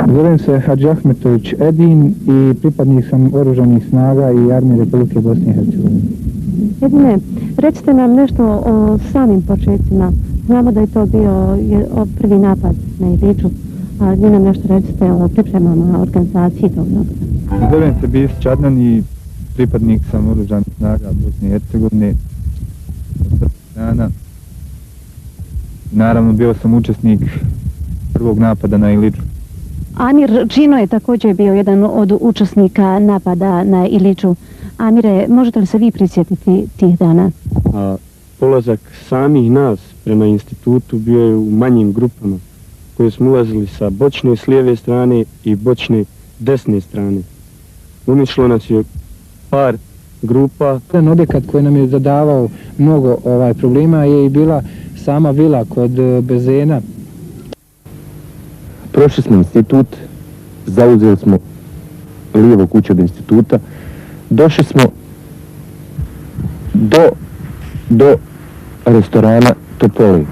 Zovem se Hadži Ahmetović Edin i pripadnik sam Oružanih snaga i Armije Republike Bosne i Hercegovine. Edine, recite nam nešto o samim početcima. Znamo da je to bio prvi napad na Iliću, a vi nam nešto recite o pripremama organizaciji tog napada. Zovem se Bisić Adnan i pripadnik sam Oružanih snaga Bosne i Hercegovine. Naravno, bio sam učesnik prvog napada na Iliću. Amir Džino je također bio jedan od učesnika napada na Iliću. Amire, možete li se vi prisjetiti tih dana? Polazak samih nas prema institutu bio je u manjim grupama koje smo ulazili sa bočne s lijeve strane i bočne desne strane. Unišlo nas je par grupa. Jedan objekat koji nam je zadavao mnogo problema je i bila sama vila kod Bezena. Prošli smo institut, zauzeli smo lijevo kuću od instituta, došli smo do restorana Topoli.